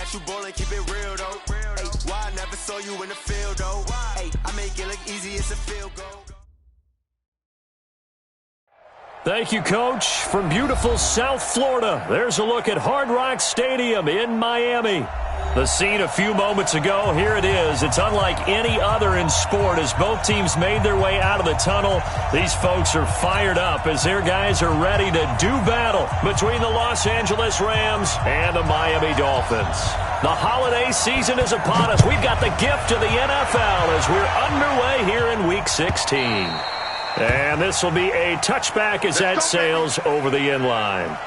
watch you ball and keep it real, though. Hey, why I never saw you in the field, though? Hey, I make it look easy, it's a field goal. Thank you, Coach. From beautiful South Florida, there's a look at Hard Rock Stadium in Miami. The scene a few moments ago, here it is. It's unlike any other in sport as both teams made their way out of the tunnel. These folks are fired up as their guys are ready to do battle between the Los Angeles Rams and the Miami Dolphins. The holiday season is upon us. We've got the gift of the NFL as we're underway here in Week 16. And this will be a touchback as that sails over the end line.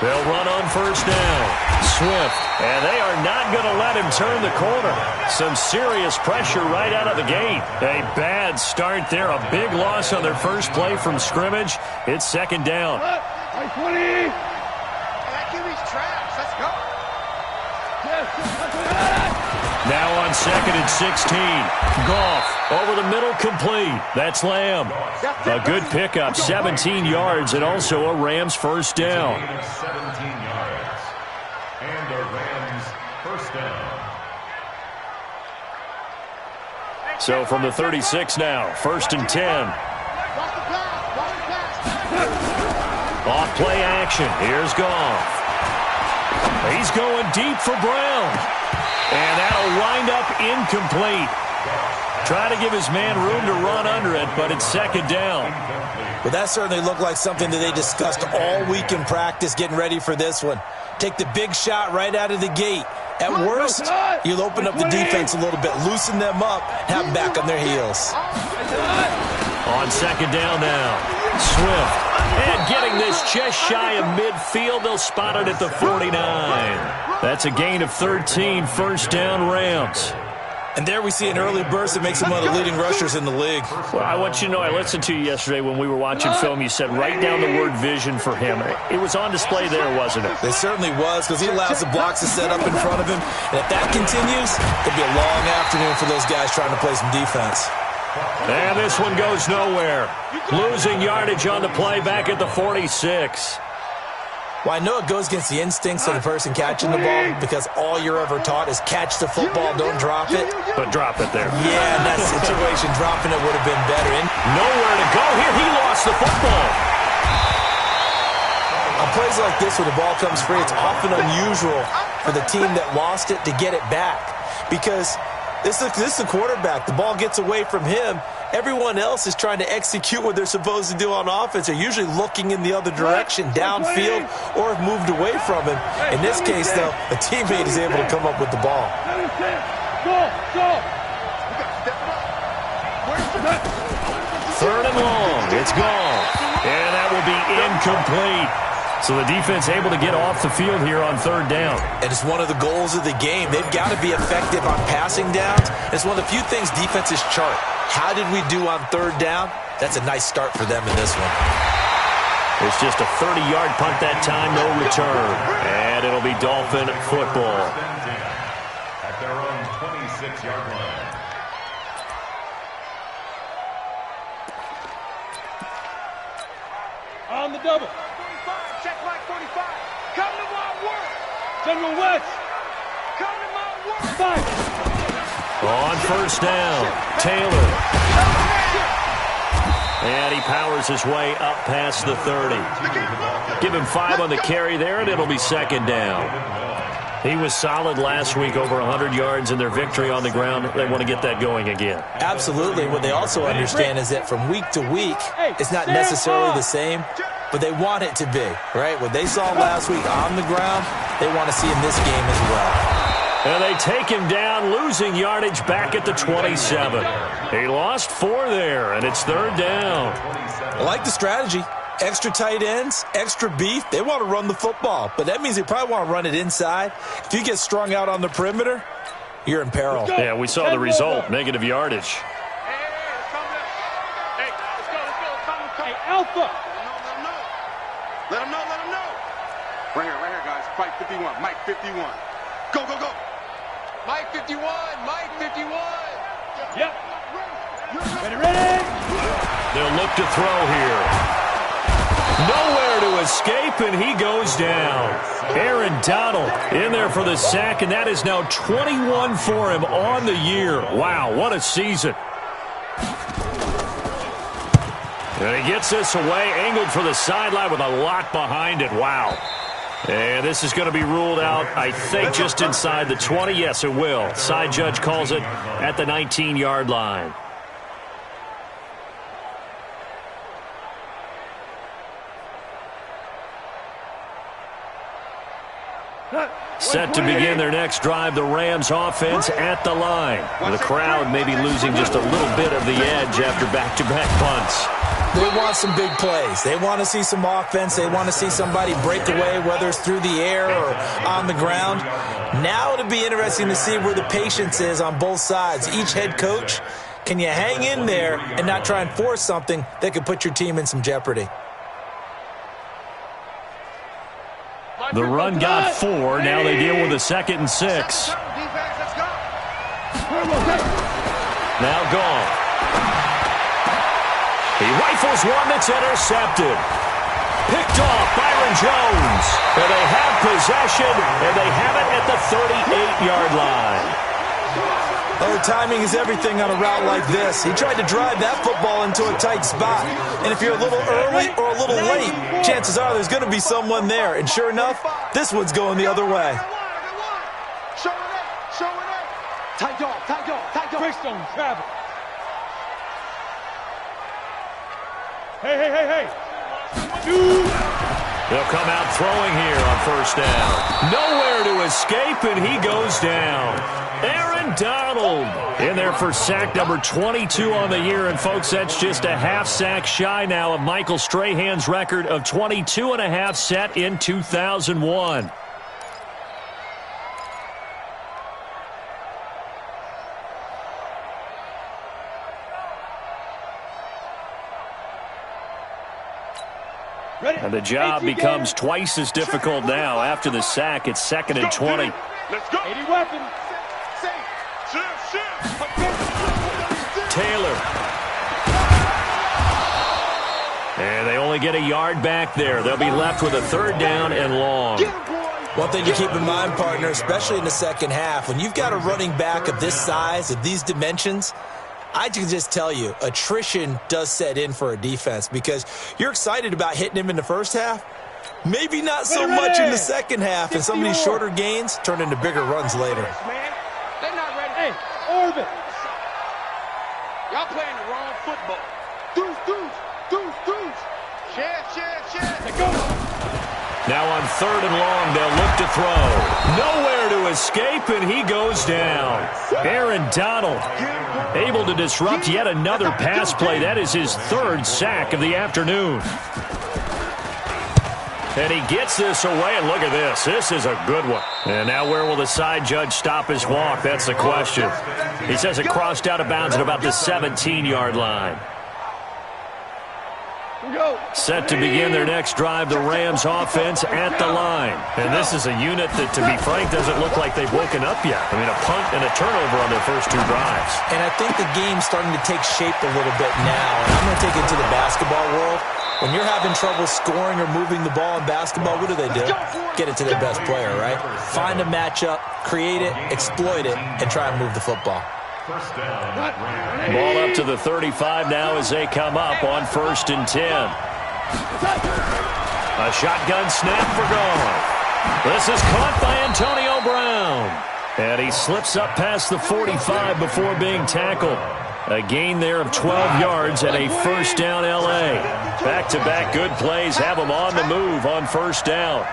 They'll run on first down. Swift, and they are not going to let him turn the corner. Some serious pressure right out of the gate. A bad start there. A big loss on their first play from scrimmage. It's second down. 20. Now on second and 16. Goff over the middle, complete. That's Lamb. A good pickup, 17 yards, and also a Rams first down. 17 yards. And a Rams first down. So from the 36 now, first and 10. Off play action. Here's Goff. He's going deep for Brown. And that'll wind up incomplete. Try to give his man room to run under it, but it's second down. Well, that certainly looked like something that they discussed all week in practice, getting ready for this one. Take the big shot right out of the gate. At worst, you'll open up the defense a little bit, loosen them up, have them back on their heels. On second down now, Swift. And getting this just shy of midfield, they'll spot it at the 49. That's a gain of 13, first down Rams. And there we see an early burst that makes him one of the leading rushers in the league. Well, I want you to know, I listened to you yesterday when we were watching film. You said write down the word vision for him. It was on display there, wasn't it? It certainly was, because he allows the blocks to set up in front of him. And if that continues, it'll be a long afternoon for those guys trying to play some defense. And this one goes nowhere. Losing yardage on the play back at the 46. Well, I know it goes against the instincts of the person catching the ball because all you're ever taught is catch the football, don't drop it. But drop it there. Yeah, in that situation, dropping it would have been better. And nowhere to go here. He lost the football. On plays like this where the ball comes free, it's often unusual for the team that lost it to get it back because this is the quarterback. The ball gets away from him. Everyone else is trying to execute what they're supposed to do on offense. They're usually looking in the other direction, downfield, or have moved away from him. In this case, though, a teammate is able to come up with the ball. Third and long. It's gone. And that will be incomplete. So the defense able to get off the field here on third down. And it's one of the goals of the game. They've got to be effective on passing downs. It's one of the few things defenses chart. How did we do on third down? That's a nice start for them in this one. It's just a 30-yard punt that time, no return. And it'll be Dolphin football. At their own 26-yard line. On the double. 45, check like 45. Come to my work. General West. Come to my work. Five. On first down, Taylor. And he powers his way up past the 30. Give him 5 on the carry there, and it'll be second down. He was solid last week, over 100 yards in their victory on the ground. They want to get that going again. Absolutely. What they also understand is that from week to week, it's not necessarily the same, but they want it to be, right? What they saw last week on the ground, they want to see in this game as well. And they take him down, losing yardage back at the 27. He lost 4 there, and it's third down. I like the strategy. Extra tight ends, extra beef. They want to run the football, but that means they probably want to run it inside. If you get strung out on the perimeter, you're in peril. Yeah, we saw the result, negative yardage. Hey, Alpha. Let him know. Right here, guys. Fight 51. Mike 51. Go. Mike 51. Yep. Ready. They'll look to throw here. Nowhere to escape, and he goes down. Aaron Donald in there for the sack, and that is now 21 for him on the year. Wow, what a season. And he gets this away, angled for the sideline with a lot behind it. Wow. And this is going to be ruled out, I think, just inside the 20. Yes, it will. Side judge calls it at the 19-yard line. Set to begin their next drive, the Rams offense at the line. The crowd may be losing just a little bit of the edge after back-to-back punts. They want some big plays. They want to see some offense. They want to see somebody break away, whether it's through the air or on the ground. Now it'll be interesting to see where the patience is on both sides. Each head coach, can you hang in there and not try and force something that could put your team in some jeopardy? The run got 4. Now they deal with a 2nd and 6. Now gone. He rifles one that's intercepted. Picked off Byron Jones. And they have possession, and they have it at the 38-yard line. Oh, timing is everything on a route like this. He tried to drive that football into a tight spot. And if you're a little early or a little late, chances are there's going to be someone there. And sure enough, this one's going the other way. Show it. Tight dog. Greystone, travel. Hey. They'll come out throwing here on first down. Nowhere to escape, and he goes down. Aaron Donald in there for sack number 22 on the year. And, folks, that's just a half sack shy now of Michael Strahan's record of 22 and a half set in 2001. And the job becomes twice as difficult now. After the sack, it's 2nd and 20. Let's go. 80 weapons. Taylor. And they only get a yard back there. They'll be left with a 3rd down and long. One thing to keep in mind, partner, especially in the second half, when you've got a running back of this size, of these dimensions, I can just tell you, attrition does set in for a defense because you're excited about hitting him in the first half. Maybe not so much in the second half, and some of these shorter gains turn into bigger runs later. They're not ready. Hey, Orbit. Y'all playing the wrong football. Deuce. Share. Let go. Now on 3rd and long, they'll look to throw. Nowhere to escape, and he goes down. Aaron Donald able to disrupt yet another pass play. That is his 3rd sack of the afternoon. And he gets this away, and look at this. This is a good one. And now where will the side judge stop his walk? That's the question. He says it crossed out of bounds at about the 17-yard line. Set to begin their next drive, the Rams offense at the line. And this is a unit that, to be frank, doesn't look like they've woken up yet. I mean, a punt and a turnover on their first 2 drives. And I think the game's starting to take shape a little bit now. And I'm going to take it to the basketball world. When you're having trouble scoring or moving the ball in basketball, what do? Get it to their best player, right? Find a matchup, create it, exploit it, and try and move the football. Ball up to the 35 now as they come up on 1st and 10. A shotgun snap for gone. This is caught by Antonio Brown. And he slips up past the 45 before being tackled. A gain there of 12 yards and a 1st down L.A. Back-to-back good plays have them on the move on 1st down.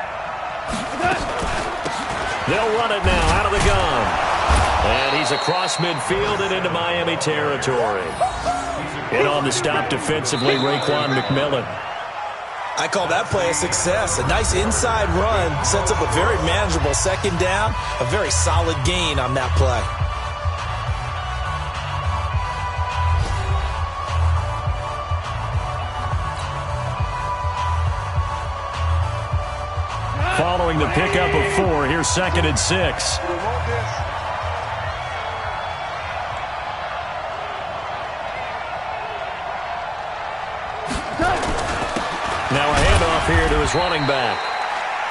They'll run it now out of the gun. And he's across midfield and into Miami territory. In on the stop defensively, Raekwon McMillan. I call that play a success. A nice inside run sets up a very manageable 2nd down. A very solid gain on that play. allowing the pickup of 4. Here's 2nd and 6. Now a handoff here to his running back.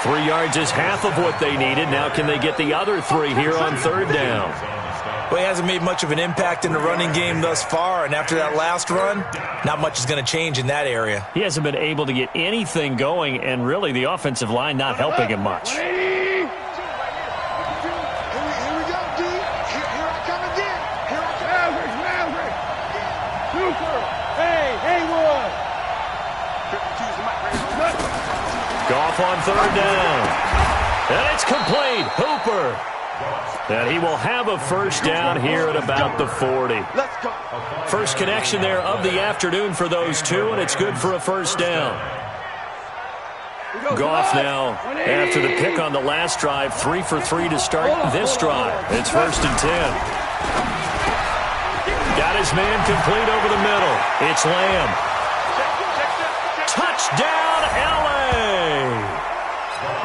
3 yards is half of what they needed. Now can they get the other 3 here on 3rd down? Well, he hasn't made much of an impact in the running game thus far, and after that last run, not much is going to change in that area. He hasn't been able to get anything going, and really the offensive line not helping him much. Here we go, D. Here I come again. Here I come. Maverick. Super. Hey, Haywood. Goff on 3rd down. And it's complete. Hooper. And he will have a 1st down here at about the 40. Let's go. First connection there of the afternoon for those two, and it's good for a 1st down. Goff now, after the pick on the last drive, 3 for 3 to start this drive. It's 1st and 10. Got his man complete over the middle. It's Lamb. Touchdown, LA!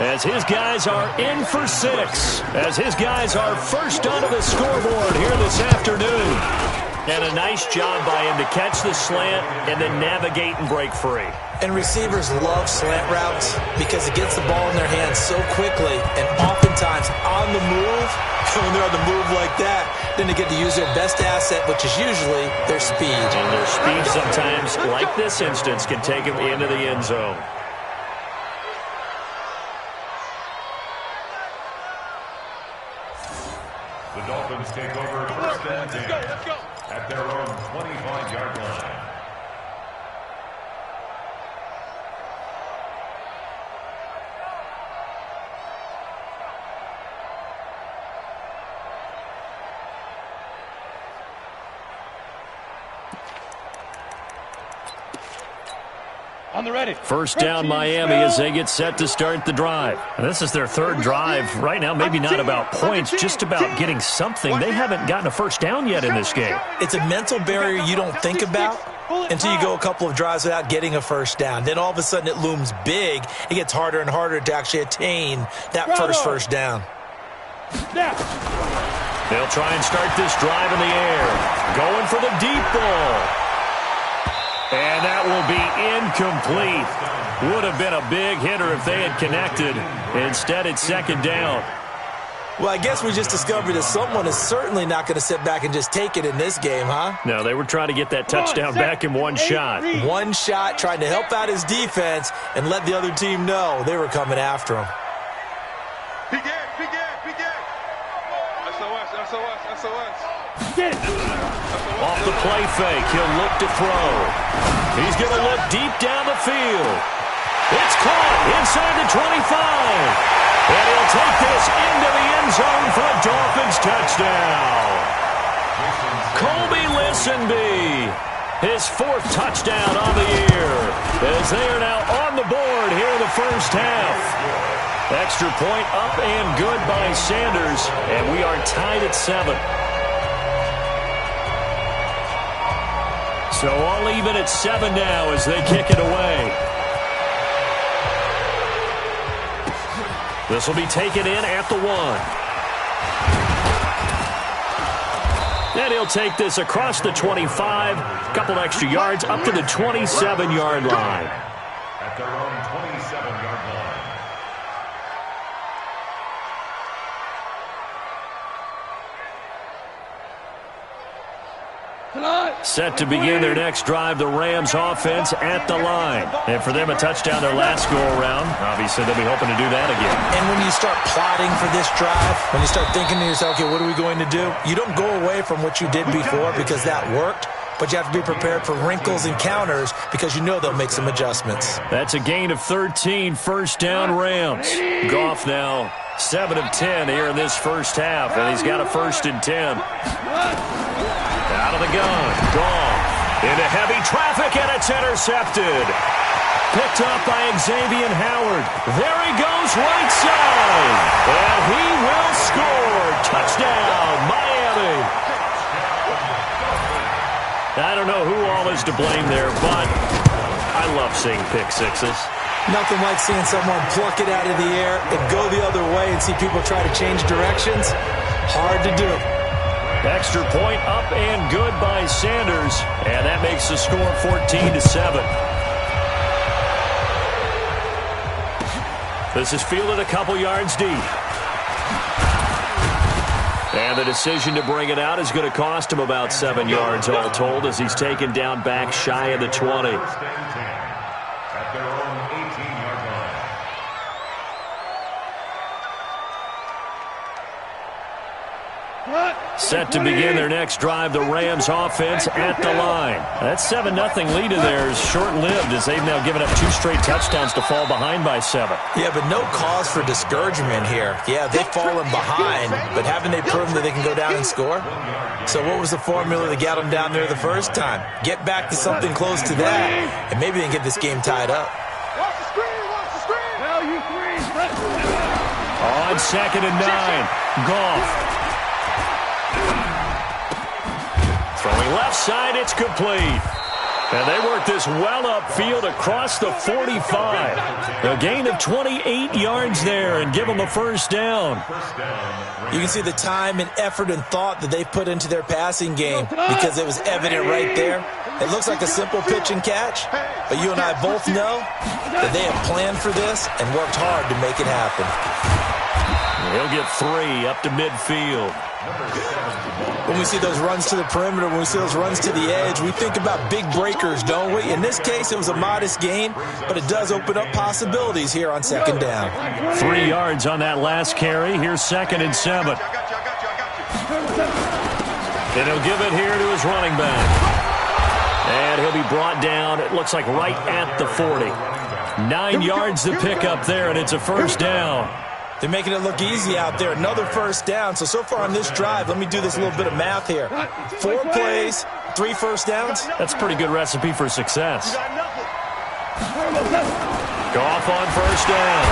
As his guys are in for 6. As his guys are first onto the scoreboard here this afternoon. And a nice job by him to catch the slant and then navigate and break free. And receivers love slant routes because it gets the ball in their hands so quickly and oftentimes on the move. When they're on the move like that, then they get to use their best asset, which is usually their speed. And their speed sometimes, like this instance, can take them into the end zone. The Dolphins take over 1st and 10 at their own 25-yard line. On the ready. 1st down Miami as they get set to start the drive. And this is their 3rd drive. Right now, maybe not about points, just about getting something. They haven't gotten a 1st down yet in this game. It's a mental barrier you don't think about until you go a couple of drives without getting a 1st down. Then all of a sudden it looms big. It gets harder and harder to actually attain that first down. They'll try and start this drive in the air. Going for the deep ball. And that will be incomplete. Would have been a big hitter if they had connected. Instead, it's 2nd down. Well, I guess we just discovered that someone is certainly not going to sit back and just take it in this game, huh? No, they were trying to get that touchdown back in one shot. One shot, trying to help out his defense and let the other team know they were coming after him. PK. SOS. Get it. Off the play fake, he'll look to throw. He's going to look deep down the field. It's caught inside the 25. And he'll take this into the end zone for a Dolphins touchdown. Colby Listenby, his 4th touchdown on the year, as they are now on the board here in the 1st half. Extra point up and good by Sanders, and we are tied at 7. So all even at 7 now as they kick it away. This will be taken in at the 1. And he'll take this across the 25, a couple extra yards up to the 27-yard line. At their own 27-yard line. Set to begin their next drive, the Rams offense at the line. And for them, a touchdown their last go-around. Obviously, they'll be hoping to do that again. And when you start plotting for this drive, when you start thinking to yourself, okay, what are we going to do? You don't go away from what you did before because that worked, but you have to be prepared for wrinkles and counters because you know they'll make some adjustments. That's a gain of 13, 1st down Rams. Goff now 7 of 10 here in this 1st half, and he's got a 1st and 10. Out of the gun, Goff into heavy traffic, and it's intercepted. Picked up by Xavier Howard. There he goes right side, and he will score. Touchdown, Miami. I don't know who all is to blame there, but I love seeing pick sixes. Nothing like seeing someone pluck it out of the air and go the other way and see people try to change directions. Hard to do. Extra point up and good by Sanders. And that makes the score 14-7. This is fielded a couple yards deep. And the decision to bring it out is going to cost him about 7 yards all told as he's taken down back shy of the 20. At their own 18-yard line. Set to begin their next drive, the Rams offense at the line. That 7-0 lead of theirs short-lived as they've now given up 2 straight touchdowns to fall behind by 7. Yeah, but no cause for discouragement here. Yeah, they've fallen behind, but haven't they proven that they can go down and score? So what was the formula that got them down there the first time? Get back to something close to that, and maybe they can get this game tied up. Watch the screen, watch the screen. Now you three. On 2nd and 9, Goff. Throwing left side, it's complete. And they work this well upfield across the 45. A gain of 28 yards there and give them a first down. You can see the time and effort and thought that they put into their passing game because it was evident right there. It looks like a simple pitch and catch, but you and I both know that they have planned for this and worked hard to make it happen. He'll get 3 up to midfield. When we see those runs to the perimeter, when we see those runs to the edge, we think about big breakers, don't we? In this case, it was a modest gain, but it does open up possibilities here on 2nd down. 3 yards on that last carry. Here's 2nd and 7. And he'll give it here to his running back. And he'll be brought down, it looks like right at the 40. 9 yards to pick up there, and it's a first down. They're making it look easy out there. Another first down. So far on this drive, let me do this little bit of math here. 4 plays, 3 first downs. That's a pretty good recipe for success. Goff on first down.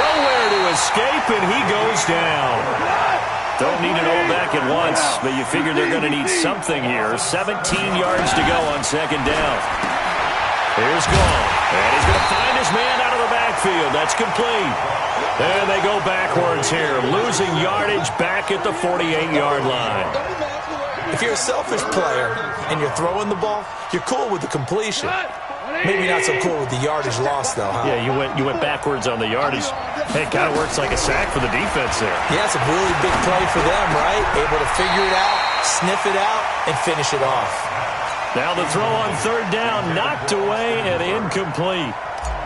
Nowhere to escape, and he goes down. Don't need it all back at once, but you figure they're going to need something here. 17 yards to go on 2nd down. Here's Goff. And he's going to find his man out of the backfield. That's complete. And they go backwards here, losing yardage back at the 48-yard line. If you're a selfish player and you're throwing the ball, you're cool with the completion. Maybe not so cool with the yardage loss, though, huh? Yeah, you went backwards on the yardage. Hey, it kind of works like a sack for the defense there. Yeah, it's a really big play for them, right? Able to figure it out, sniff it out, and finish it off. Now the throw on 3rd down, knocked away and incomplete.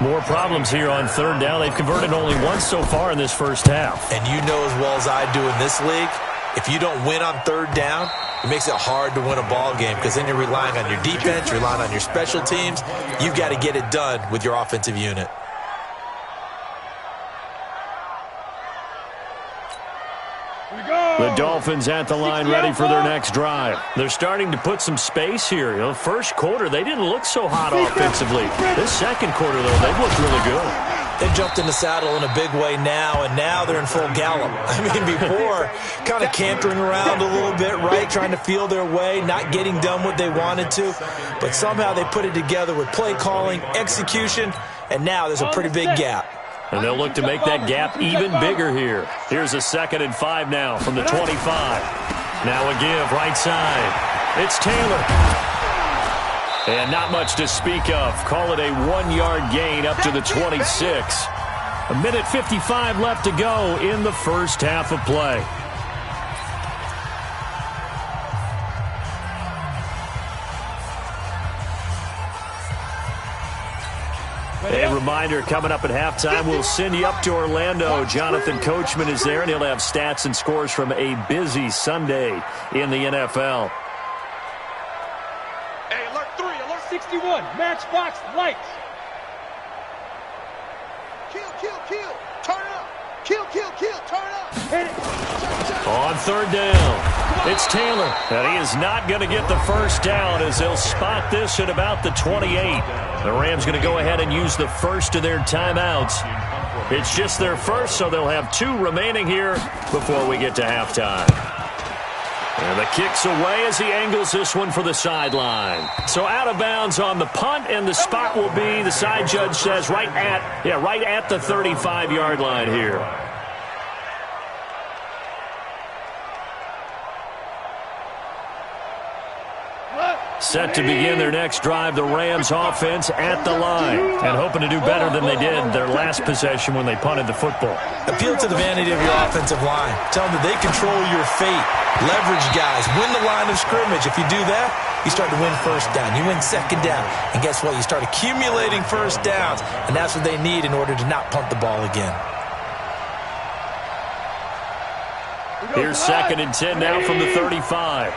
More problems here on 3rd down. They've converted only once so far in this first half. And you know as well as I do in this league, if you don't win on 3rd down, it makes it hard to win a ball game because then you're relying on your defense, you're relying on your special teams. You've got to get it done with your offensive unit. The Dolphins at the line ready for their next drive. They're starting to put some space here. You know, first quarter, they didn't look so hot offensively. This second quarter, though, they've looked really good. They've jumped in the saddle in a big way now, and now they're in full gallop. I mean, before, kind of cantering around a little bit, right, trying to feel their way, not getting done what they wanted to. But somehow they put it together with play calling, execution, and now there's a pretty big gap. And they'll look to make that gap even bigger here. Here's a 2nd and 5 now from the 25. Now a give, right side. It's Taylor. And not much to speak of. Call it a 1-yard gain up to the 26. 1:55 left to go in the first half of play. A reminder, coming up at halftime, we'll send you up to Orlando. Jonathan Coachman is there, and he'll have stats and scores from a busy Sunday in the NFL. Hey, alert 3, alert 61, matchbox lights. Kill, turn up. Kill, turn up. On 3rd down, it's Taylor, and he is not going to get the first down as they'll spot this at about the 28. The Rams going to go ahead and use the first of their timeouts. It's just their first, so they'll have 2 remaining here before we get to halftime. And the kick's away as he angles this one for the sideline. So out of bounds on the punt, and the spot will be, the side judge says, right at the 35-yard line here. Set to begin their next drive, the Rams offense at the line, and hoping to do better than they did their last possession when they punted the football. Appeal to the vanity of your offensive line. Tell them that they control your fate. Leverage guys. Win the line of scrimmage. If you do that, you start to win first down. You win second down. And guess what? You start accumulating first downs, and that's what they need in order to not punt the ball again. Here's 2nd and 10 now from the 35.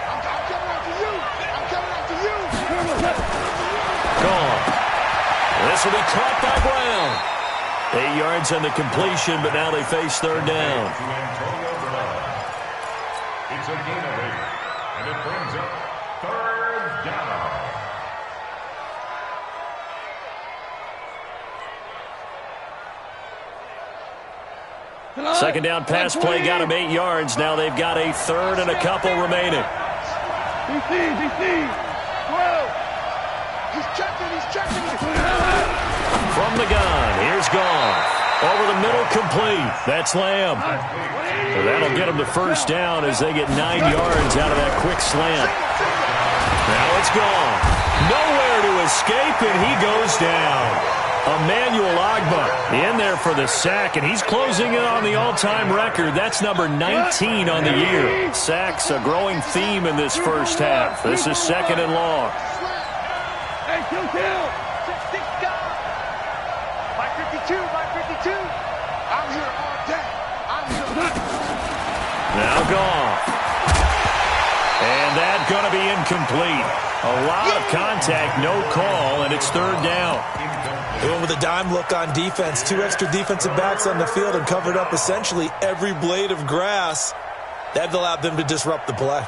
Gone. This will be caught by Brown. 8 yards on the completion, but now they face 3rd down. It's a gain of 8, and it brings up 3rd down. Second down pass play got him 8 yards. Now they've got a 3rd and a couple remaining. He's checking. From the gun, here's Goff. Over the middle, complete. That's Lamb. So that'll get them to 1st down as they get 9 yards out of that quick slant. Now it's Goff. Nowhere to escape, and he goes down. Emmanuel Ogbah in there for the sack, and he's closing in on the all-time record. That's number 19 on the year. Sacks, a growing theme in this first half. This is 2nd and long. Hey, kill. By 52. I'm here all day. Now Goff. And that's going to be incomplete. A lot of contact, no call, and it's 3rd down. They went with a dime look on defense. 2 extra defensive backs on the field and covered up essentially every blade of grass. That allowed them to disrupt the play.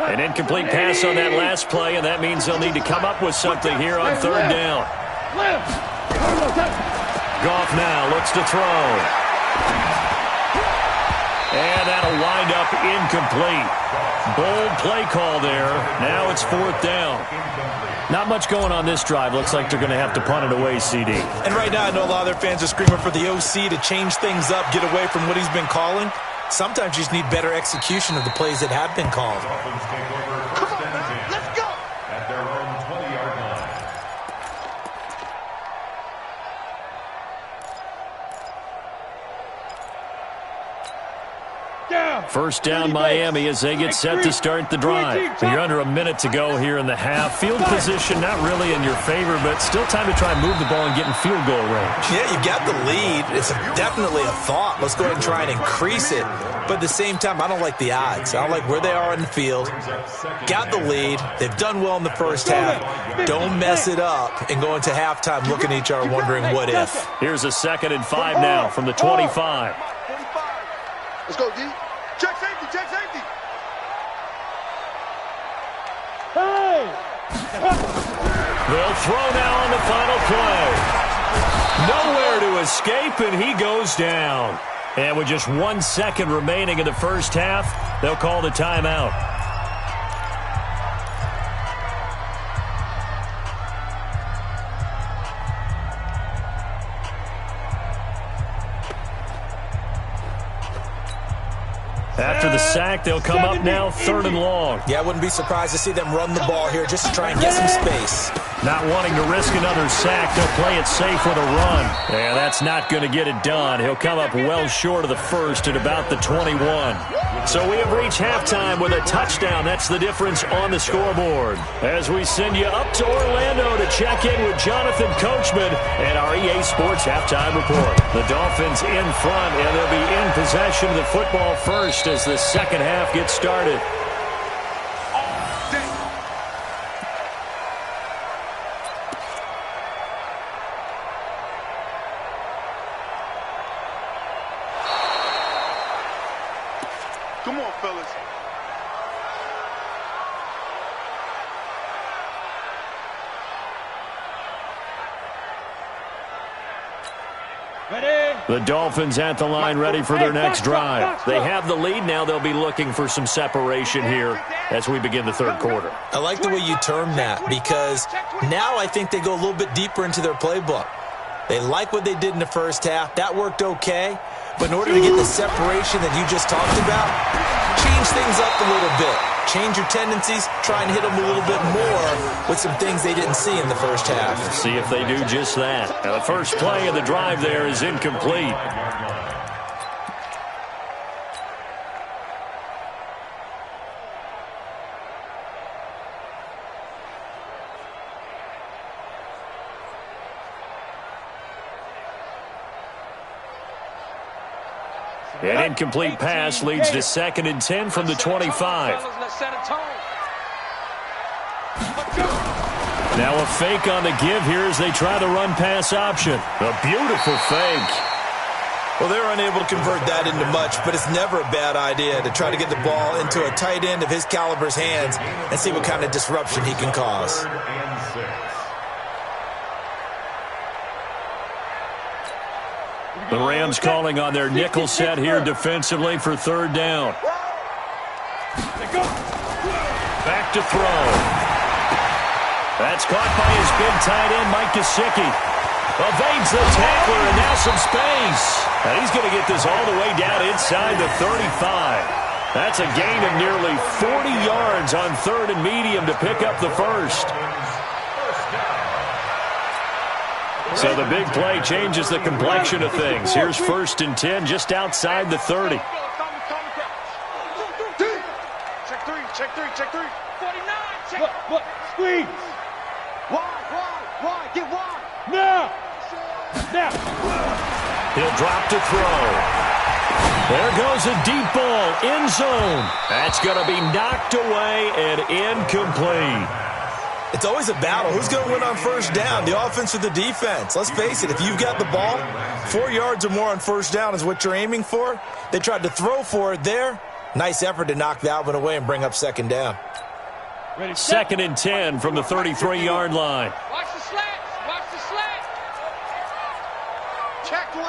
An incomplete pass on that last play, and that means they'll need to come up with something here on 3rd down. Goff now looks to throw. And that'll wind up incomplete. Bold play call there. Now it's 4th down. Not much going on this drive. Looks like they're going to have to punt it away, CD. And right now I know a lot of their fans are screaming for the OC to change things up, get away from what he's been calling. Sometimes you just need better execution of the plays that have been called. Come on, man. Let's go. At their own 20-yard line. Down. 1st down Miami as they get set to start the drive. You're under a minute to go here in the half. Field position not really in your favor, but still time to try and move the ball and get in field goal range. Yeah, you got the lead. It's definitely a thought. Let's go ahead and try and increase it. But at the same time, I don't like the odds. I don't like where they are in the field. Got the lead. They've done well in the first half. Don't mess it up and go into halftime looking at each other wondering what if. Here's a 2nd and 5 now from the 25. 45. Let's go, D. Check safety. Hey! They'll throw now on the final play. Nowhere to escape, and he goes down. And with just 1 second remaining in the first half, they'll call the timeout. After the sack, they'll come up now 3rd and long. Yeah, I wouldn't be surprised to see them run the ball here just to try and get some space. Not wanting to risk another sack, they'll play it safe with a run. Yeah, that's not going to get it done. He'll come up well short of the 1st at about the 21. So we have reached halftime with a touchdown. That's the difference on the scoreboard. As we send you up to Orlando to check in with Jonathan Coachman and our EA Sports Halftime Report. The Dolphins in front, and they'll be in possession of the football first as the second half gets started. Come on, fellas. The Dolphins at the line ready for their next drive. They have the lead. Now they'll be looking for some separation here as we begin the third quarter. I like the way you term that because now I think they go a little bit deeper into their playbook. They like what they did in the first half. That worked okay. But in order to get the separation that you just talked about, change things up a little bit. Change your tendencies, try and hit them a little bit more with some things they didn't see in the first half. See if they do just that. Now, the first play of the drive there is incomplete. An incomplete pass leads to 2nd and 10 from the 25. Now a fake on the give here as they try the run-pass option. A beautiful fake. Well, they're unable to convert that into much, but it's never a bad idea to try to get the ball into a tight end of his caliber's hands and see what kind of disruption he can cause. The Rams calling on their nickel set here defensively for 3rd down. Back to throw. That's caught by his big tight end, Mike Gesicki. Evades the tackler, and now some space. And he's going to get this all the way down inside the 35. That's a gain of nearly 40 yards on 3rd and medium to pick up the first. So the big play changes the complexion of things. Here's 1st and 10 just outside the 30. Check three. 49, check. Look, squeeze. Wide, get wide. Now. He'll drop to throw. There goes a deep ball, end zone. That's going to be knocked away and incomplete. It's always a battle. Who's going to win on 1st down, the offense or the defense? Let's face it, if you've got the ball, 4 yards or more on 1st down is what you're aiming for. They tried to throw for it there. Nice effort to knock that one away and bring up 2nd down. 2nd and 10 from the 33-yard line. Watch the slants. Check 24.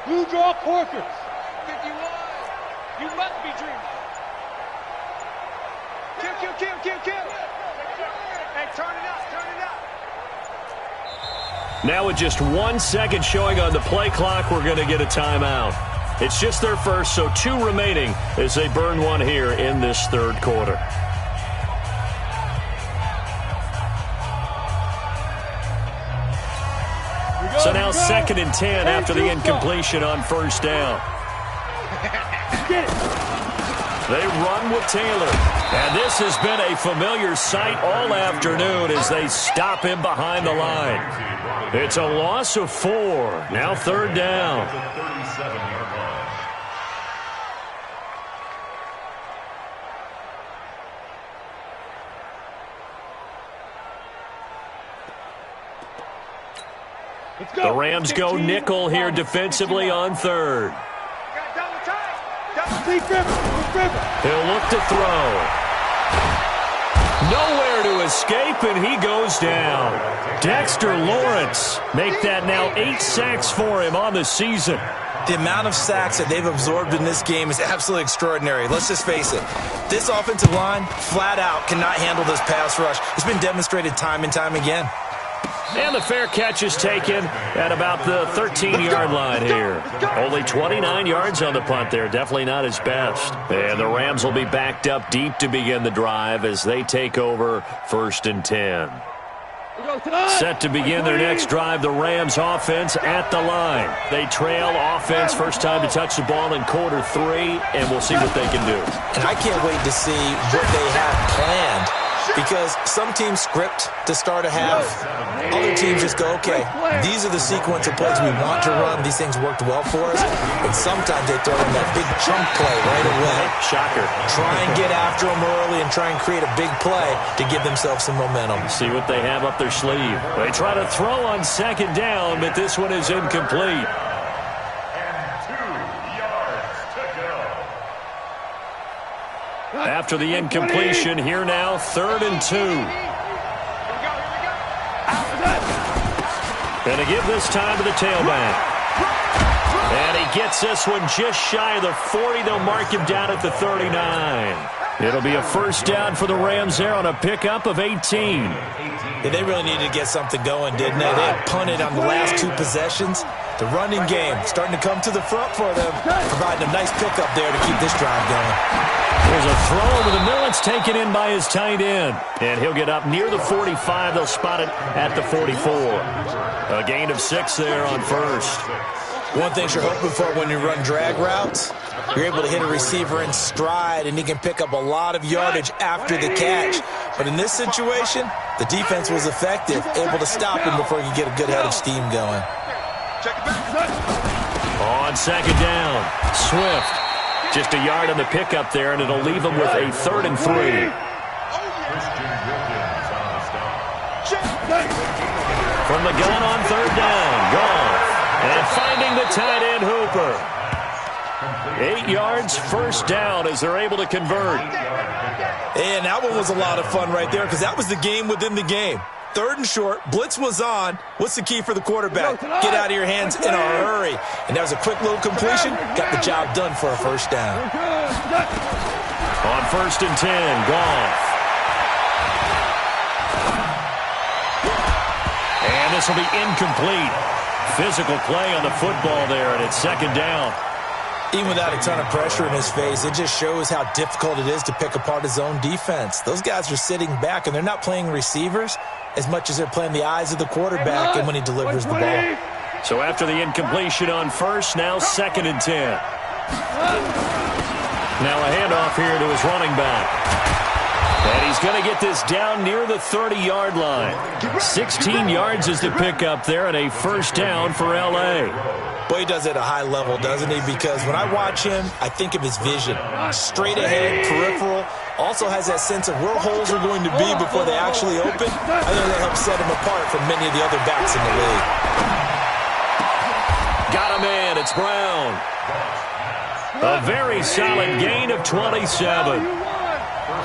Blue draw Corkers. 51. You must be dreaming. Kill. Hey, turn it up. Now with just 1 second showing on the play clock, we're going to get a timeout. It's just their first, so 2 remaining as they burn one here in this 3rd quarter. So now 2nd and 10 after the incompletion on 1st down. They run with Taylor. And this has been a familiar sight all afternoon as they stop him behind the line. It's a loss of 4. Now 3rd down. The Rams go nickel here defensively on 3rd. He'll look to throw. Nowhere to escape, and he goes down. Dexter Lawrence make that now 8 sacks for him on the season. The amount of sacks that they've absorbed in this game is absolutely extraordinary. Let's just face it. This offensive line, flat out, cannot handle this pass rush. It's been demonstrated time and time again. And the fair catch is taken at about the 13-yard line here. Only 29 yards on the punt there. Definitely not his best. And the Rams will be backed up deep to begin the drive as they take over 1st and 10. Set to begin their next drive, the Rams offense at the line. They trail offense, first time to touch the ball in quarter 3, and we'll see what they can do. And I can't wait to see what they have planned. Because some teams script to start a half. Other teams just go, okay, these are the sequence of plays we want to run. These things worked well for us. And sometimes they throw in that big chunk play right away. Shocker. Try and get after them early and try and create a big play to give themselves some momentum. See what they have up their sleeve. They try to throw on 2nd down, but this one is incomplete. After the incompletion, here now, 3rd and 2. And to give this time to the tailback. And he gets this one just shy of the 40. They'll mark him down at the 39. It'll be a first down for the Rams there on a pickup of 18. Yeah, they really needed to get something going, didn't they? They had punted on the last 2 possessions. The running game starting to come to the front for them, providing a nice pickup there to keep this drive going. There's a throw over the middle. It's taken in by his tight end. And he'll get up near the 45. They'll spot it at the 44. A gain of 6 there on first. One thing you're hoping for when you run drag routes, you're able to hit a receiver in stride, and he can pick up a lot of yardage after the catch. But in this situation, the defense was effective, able to stop him before he could get a good head of steam going. On 2nd down, Swift. Just a yard on the pickup there, and it'll leave him with a 3rd and 3. From the gun on 3rd down, Goff. And finding the tight end, Hooper. 8 yards, first down as they're able to convert. And that one was a lot of fun right there because that was the game within the game. 3rd and short, blitz was on. What's the key for the quarterback? Get out of your hands in a hurry. And that was a quick little completion. Got the job done for a first down. On 1st and 10, Goff. And this will be incomplete. Physical play on the football there, and it's 2nd down. Even without a ton of pressure in his face, it just shows how difficult it is to pick apart his own defense. Those guys are sitting back, and they're not playing receivers as much as they're playing the eyes of the quarterback and when he delivers the ball. So after the incompletion on first, now 2nd and 10. Now a handoff here to his running back. And he's going to get this down near the 30-yard line. 16 yards is the pickup there, and a first down for L.A. Boy, he does it at a high level, doesn't he? Because when I watch him, I think of his vision. Straight ahead, peripheral. Also has that sense of where holes are going to be before they actually open. I think that helps set him apart from many of the other backs in the league. Got him in. It's Brown. A very solid gain of 27.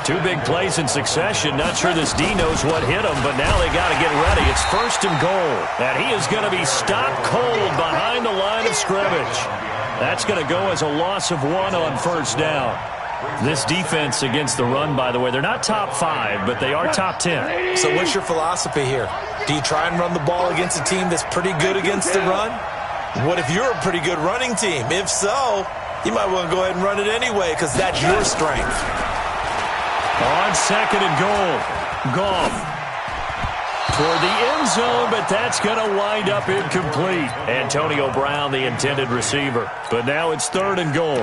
2 big plays in succession. Not sure this D knows what hit him, but now they got to get ready. It's 1st and goal. And he is going to be stopped cold behind the line of scrimmage. That's going to go as a loss of 1 on first down. This defense against the run, by the way, they're not top 5, but they are top 10. So what's your philosophy here? Do you try and run the ball against a team that's pretty good against the run? What if you're a pretty good running team? If so, you might want to go ahead and run it anyway because that's your strength. On 2nd and goal, Goff toward the end zone, but that's going to wind up incomplete. Antonio Brown, the intended receiver. But now it's 3rd and goal.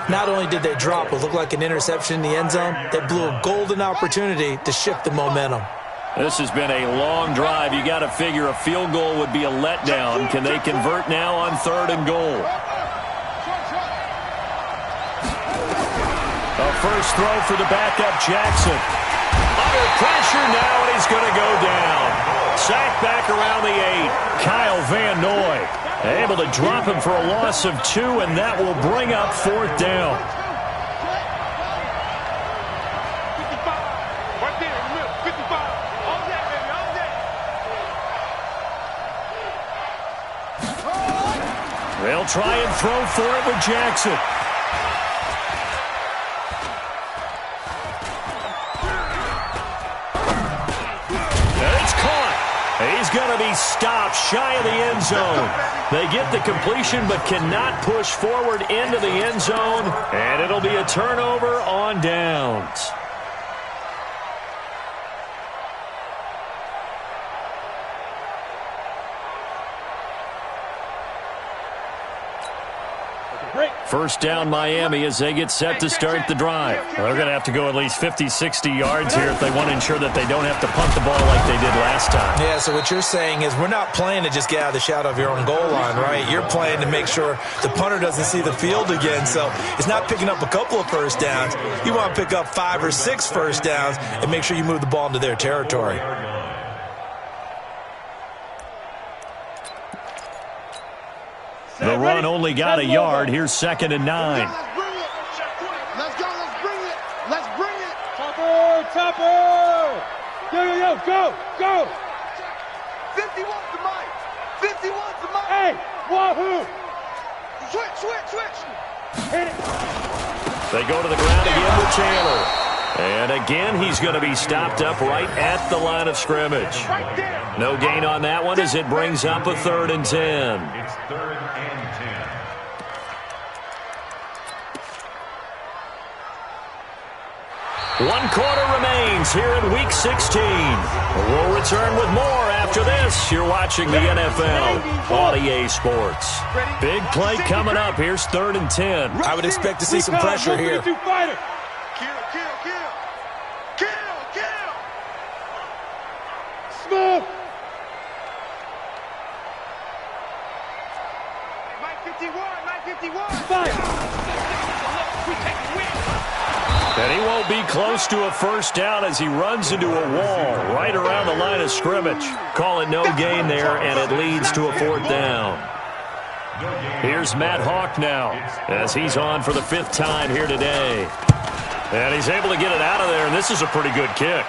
Not only did they drop what looked like an interception in the end zone, they blew a golden opportunity to shift the momentum. This has been a long drive. You got to figure a field goal would be a letdown. Can they convert now on 3rd and goal? A first throw for the backup, Jackson. Under pressure now, and he's going to go down. Sacked back around the 8. Kyle Van Noy able to drop him for a loss of 2, and that will bring up 4th down. They'll try and throw for it with Jackson. He's going to be stopped shy of the end zone. They get the completion but cannot push forward into the end zone, and it'll be a turnover on downs. First down Miami as they get set to start the drive. They're going to have to go at least 50, 60 yards here if they want to ensure that they don't have to punt the ball like they did last time. Yeah, so what you're saying is we're not playing to just get out of the shadow of your own goal line, right? You're playing to make sure the punter doesn't see the field again. So it's not picking up a couple of first downs. You want to pick up 5 or 6 first downs and make sure you move the ball into their territory. The run only got a yard. Here's 2nd and 9. Let's go. Let's bring it. Let's bring go, go. 51's the mic. 51's the mic. Hey, wahoo. Switch. Hit it. They go to the ground again with Taylor. And again, he's going to be stopped up right at the line of scrimmage. No gain on that one as it brings up a 3rd and 10. It's 3rd and 10. 1 quarter remains here in Week 16. We'll return with more after this. You're watching the NFL on EA Sports. Big play coming up. Here's 3rd and 10. I would expect to see some pressure here. Kill. Smooth. Mike 51. Fight. And he won't be close to a first down as he runs into a wall right around the line of scrimmage. Call it no gain there, and it leads to a 4th down. Here's Matt Hawk now as he's on for the 5th time here today. And he's able to get it out of there, and this is a pretty good kick.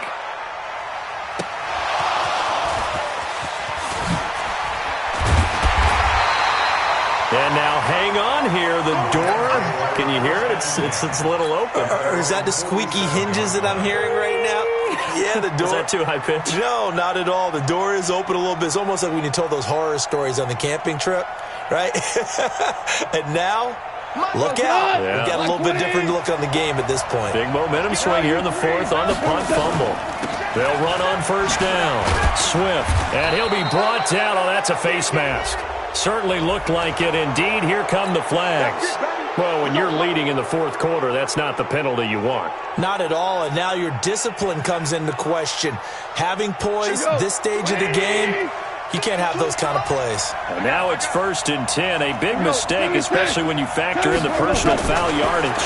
And now hang on here. The door, can you hear it? It's a little open. Or is that the squeaky hinges that I'm hearing right now? Yeah, the door. Is that too high pitch? No, not at all. The door is open a little bit. It's almost like when you told those horror stories on the camping trip, right? And now, look out. Yeah. We've got a little bit different look on the game at this point. Big momentum swing here in the 4th on the punt fumble. They'll run on 1st down. Swift, and he'll be brought down. Oh, that's a face mask. Certainly looked like it. Indeed, here come the flags. Well, when you're leading in the 4th quarter, that's not the penalty you want. Not at all, and now your discipline comes into question. Having poise this stage of the game, you can't have those kind of plays. And now it's 1st and 10. A big mistake, especially when you factor in the personal foul yardage.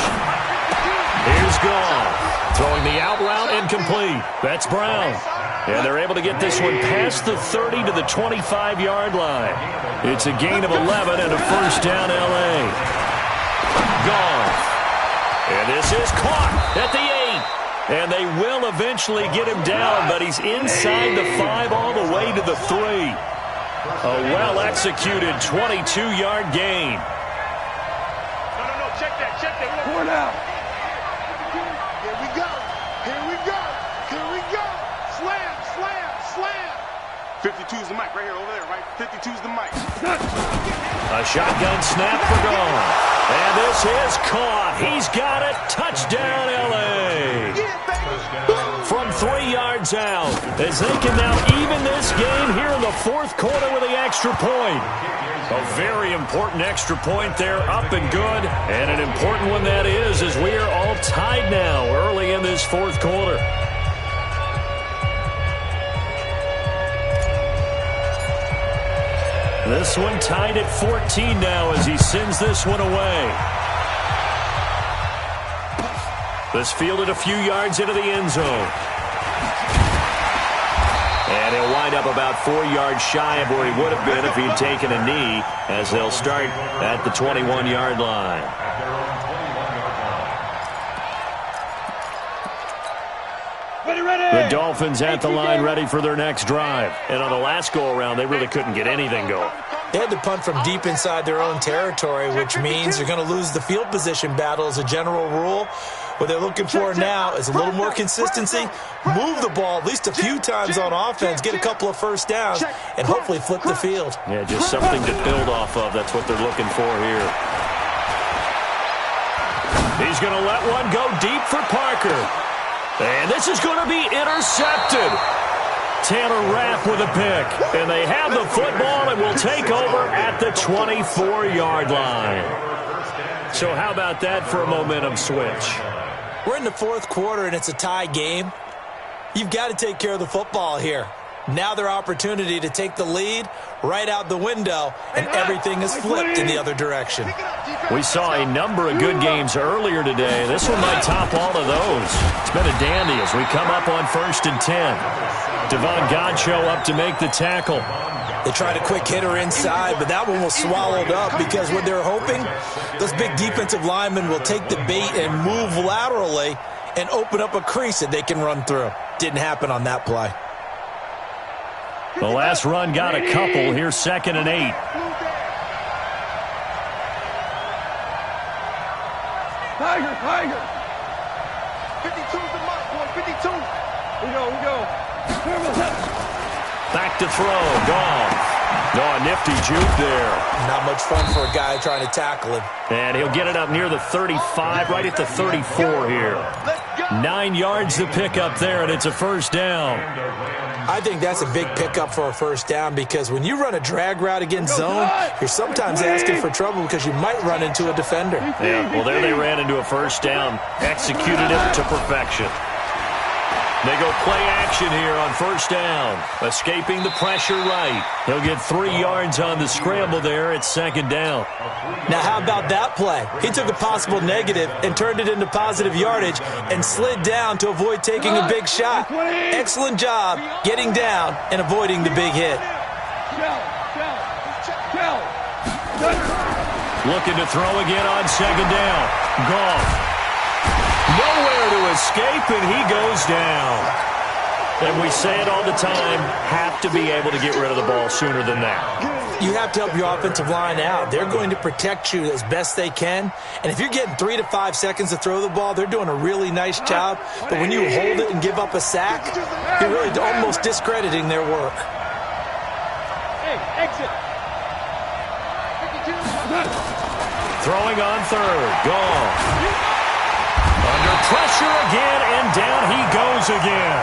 Here's Goff. Throwing the out route incomplete. That's Brown. And they're able to get this one past the 30 to the 25-yard line. It's a gain of 11 and a 1st down L.A. Goff. And this is caught at the 8. And they will eventually get him down, but he's inside the 5 all the way to the 3. A well-executed 22-yard gain. No, check that. Pour it out. Here we go. Slam. 52's the mic right here, over there, right? 52's the mic. A shotgun snap for Goff. And this is caught. He's got it. Touchdown, L.A. From 3 yards out, as they can now even this game here in the 4th quarter with the extra point. A very important extra point there, up and good. And an important one that is, as we are all tied now early in this 4th quarter. This one tied at 14 now as he sends this one away. This fielded a few yards into the end zone. And he'll wind up about 4 yards shy of where he would have been if he'd taken a knee, as they'll start at the 21-yard line. The Dolphins at the line ready for their next drive. And on the last go-around, they really couldn't get anything going. They had to punt from deep inside their own territory, which means they're going to lose the field position battle as a general rule. What they're looking for now is a little more consistency, move the ball at least a few times on offense, get a couple of first downs, and hopefully flip the field. Yeah, just something to build off of. That's what they're looking for here. He's going to let one go deep for Parker. And this is going to be intercepted. Taylor Rapp with a pick. And they have the football and will take over at the 24-yard line. So how about that for a momentum switch? We're in the 4th quarter, and it's a tie game. You've got to take care of the football here. Now their opportunity to take the lead right out the window, and everything is flipped in the other direction. We saw a number of good games earlier today. This one might top all of those. It's been a dandy as we come up on 1st and 10. Devon Godchaux up to make the tackle. They tried a quick hitter inside, but that one was swallowed up because what they're hoping, those big defensive linemen will take the bait and move laterally and open up a crease that they can run through. Didn't happen on that play. The last run got a couple. Here's 2nd and 8. Tiger, Tiger. 52's the mark, boy. 52. We go. Back to throw. Gone. No, a nifty juke there. Not much fun for a guy trying to tackle him. And he'll get it up near the 35, right at the 34 here. 9 yards to pick up there, and it's a first down. I think that's a big pickup for a first down because when you run a drag route against zone, you're sometimes asking for trouble because you might run into a defender. Yeah, well, there they ran into a first down. Executed it to perfection. They go play action here on first down. Escaping the pressure right. He'll get 3 yards on the scramble there. It's 2nd down. Now, how about that play? He took a possible negative and turned it into positive yardage and slid down to avoid taking a big shot. Excellent job getting down and avoiding the big hit. Looking to throw again on 2nd down. Gone. Nowhere to escape, and he goes down. And we say it all the time, have to be able to get rid of the ball sooner than that. You have to help your offensive line out. They're going to protect you as best they can. And if you're getting 3 to 5 seconds to throw the ball, they're doing a really nice job. But when you hold it and give up a sack, you're really almost discrediting their work. Hey, exit. Throwing on 3rd. Gone. Under pressure again, and down he goes again.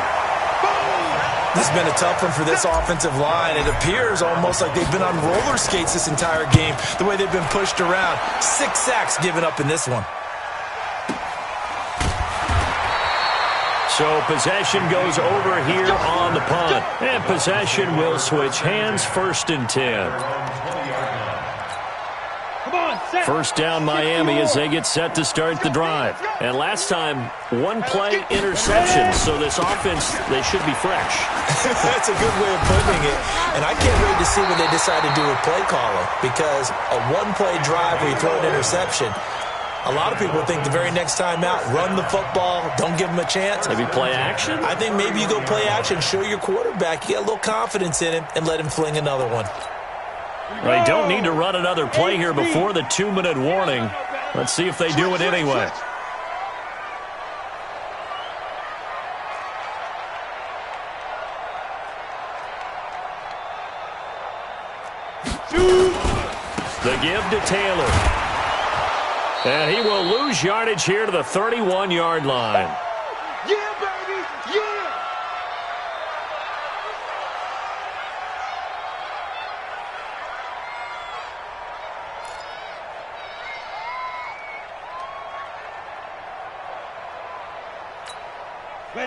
This has been a tough one for this offensive line. It appears almost like they've been on roller skates this entire game, the way they've been pushed around. 6 sacks given up in this one. So possession goes over here on the punt. And possession will switch hands. 1st and 10. First down Miami as they get set to start the drive. And last time, 1 play interception. So this offense, they should be fresh. That's a good way of putting it. And I can't wait to see what they decide to do with play calling. Because a 1-play drive where you throw an interception, a lot of people think the very next time out, run the football, don't give them a chance. Maybe play action? I think maybe you go play action, show your quarterback, you get a little confidence in him, and let him fling another one. They don't need to run another play here before the 2-minute warning. Let's see if they do it anyway. The give to Taylor. And he will lose yardage here to the 31-yard line. Yeah, baby, yeah.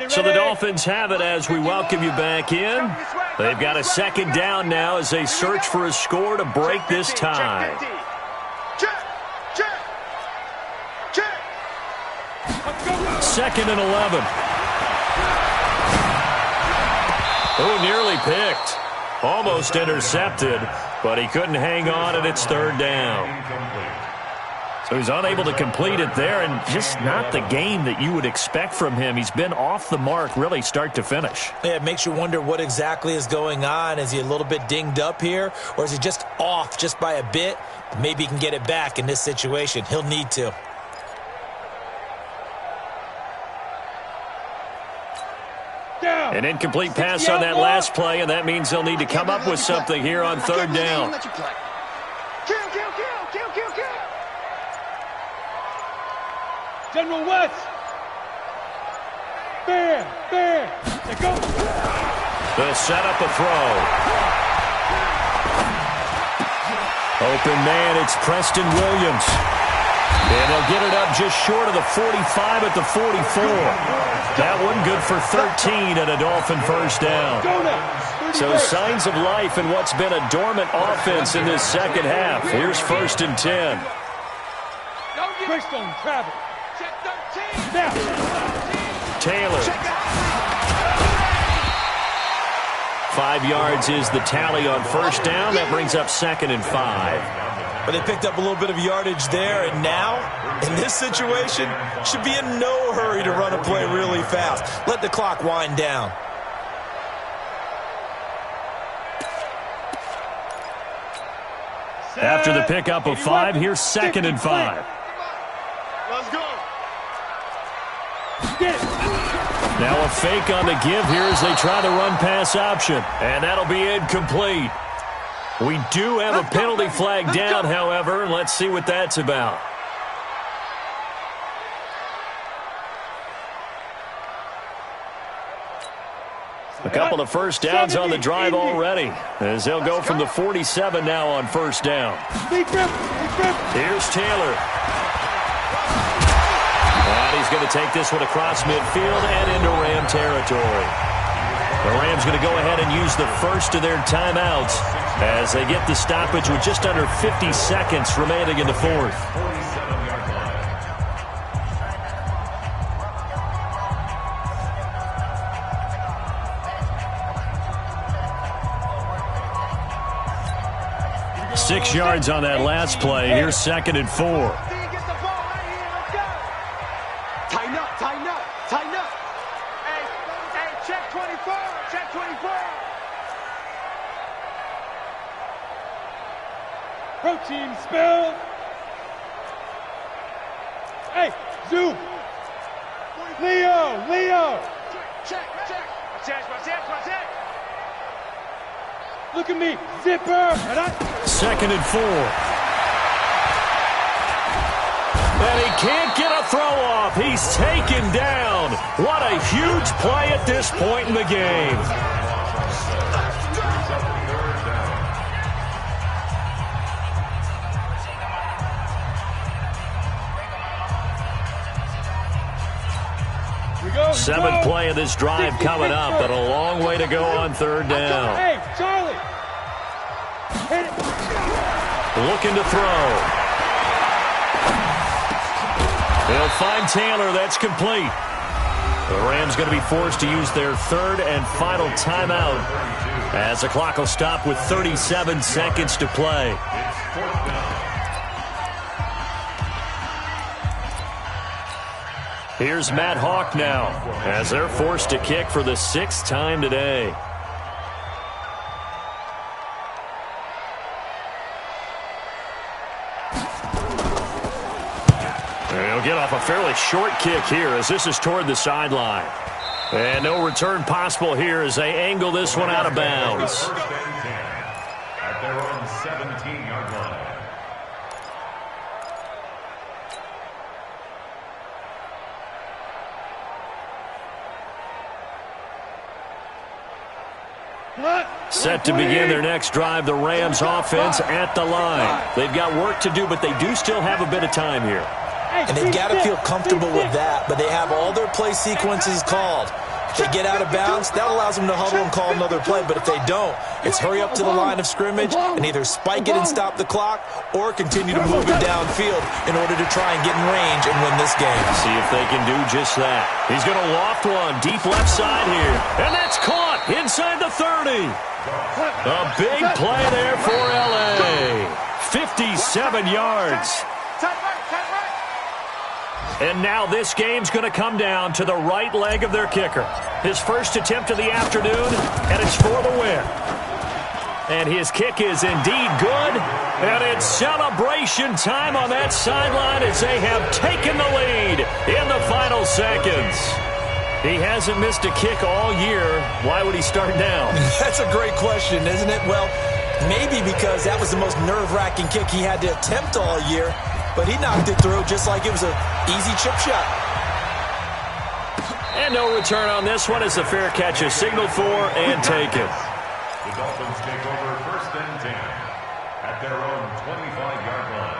So the Dolphins have it as we welcome you back in. They've got a 2nd down now as they search for a score to break this tie. Second and 11. Oh, nearly picked. Almost intercepted, but he couldn't hang on, and it's 3rd down. So he's unable to complete it there, and just not the game that you would expect from him. He's been off the mark really start to finish. Yeah, it makes you wonder what exactly is going on. Is he a little bit dinged up here, or is he just off just by a bit? Maybe he can get it back in this situation. He'll need to. An incomplete pass on that last play, and that means they'll need to come up with something here on 3rd down. Kill. General West. There. They go. They'll set up a throw. Open man, it's Preston Williams. And they'll get it up just short of the 45 at the 44. That one good for 13 and a Dolphin first down. So signs of life in what's been a dormant offense in this second half. Here's 1st and 10. Twist on travel. Taylor. 5 yards is the tally on first down. That brings up 2nd and 5. But they picked up a little bit of yardage there, and now, in this situation, should be in no hurry to run a play really fast. Let the clock wind down. After the pickup of 5, here's 2nd and 5. Let's go. Now a fake on the give here as they try the run-pass option. And that'll be incomplete. We do have a penalty flag down, however. Let's see what that's about. A couple of first downs on the drive already, as they'll go from the 47 now on first down. Here's Taylor. And he's going to take this one across midfield and into Ram territory. The Rams going to go ahead and use the first of their timeouts as they get the stoppage with just under 50 seconds remaining in the fourth. 47-yard line. Six yards on that last play. Here's 2nd and 4. Tighten up, tighten up, tighten up. Hey, check 24, check 24. Protein spill. Hey, zoom. Leo. Check. Watch it. Look at me, zipper. 2nd and 4. And he can't get a throw off. He's taken down. What a huge play at this point in the game. Seventh play of this drive coming up, but a long way to go on third down. Hey, Charlie. Looking to throw. They'll find Taylor. That's complete. The Rams going to be forced to use their third and final timeout as the clock will stop with 37 seconds to play. Here's Matt Hawk now as they're forced to kick for the 6th time today. He'll get off a fairly short kick here as this is toward the sideline. And no return possible here as they angle this one out of bounds. First and 10 at their own 17-yard line. Set to begin their next drive, the Rams offense at the line. They've got work to do, but they do still have a bit of time here. And they've got to feel comfortable with that, but they have all their play sequences called. If they get out of bounds, that allows them to huddle and call another play. But if they don't, it's hurry up to the line of scrimmage and either spike it and stop the clock or continue to move it downfield in order to try and get in range and win this game. See if they can do just that. He's going to loft one deep left side here. And that's caught inside the 30. A big play there for L.A. 57 yards. And now this game's going to come down to the right leg of their kicker. His first attempt of the afternoon, and it's for the win. And his kick is indeed good. And it's celebration time on that sideline as they have taken the lead in the final seconds. He hasn't missed a kick all year. Why would he start now? That's a great question, isn't it? Well, maybe because that was the most nerve-wracking kick he had to attempt all year. But he knocked it through just like it was an easy chip shot. And no return on this one as the fair catch is signaled for and taken. The Dolphins take over first and 10 at their own 25-yard line.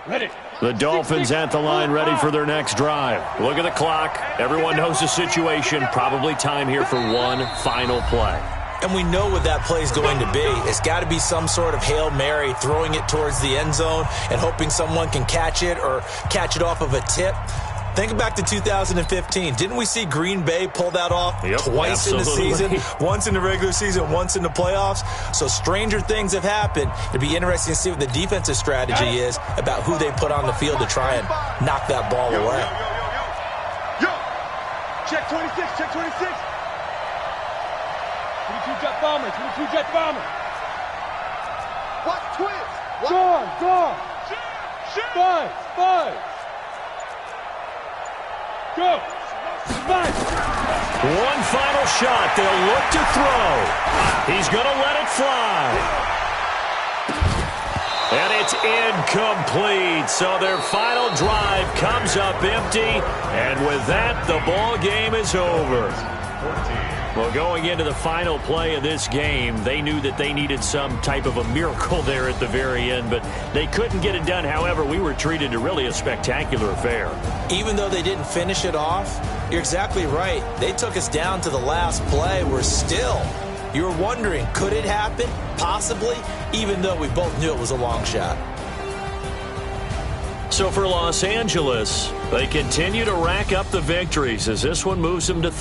Ready. The Dolphins at the line ready for their next drive. Look at the clock. Everyone knows the situation. Probably time here for one final play. And we know what that play is going to be. It's got to be some sort of Hail Mary, throwing it towards the end zone and hoping someone can catch it or catch it off of a tip. Think back to 2015. Didn't we see Green Bay pull that off twice in the season? Once in the regular season, once in the playoffs. So stranger things have happened. It'd be interesting to see what the defensive strategy is about who they put on the field to try and knock that ball away. Yo! Check 26, check 26. 22 jet bomber, 22 jet bomber. What? Twins? What? Gone. 5. Go. 5. One final shot. They'll look to throw. He's going to let it fly. And it's incomplete. So their final drive comes up empty. And with that, the ball game is over. Well, going into the final play of this game, they knew that they needed some type of a miracle there at the very end, but they couldn't get it done. However, we were treated to really a spectacular affair. Even though they didn't finish it off, you're exactly right. They took us down to the last play. We're still, you were wondering, could it happen? Possibly, even though we both knew it was a long shot. So for Los Angeles, they continue to rack up the victories as this one moves them to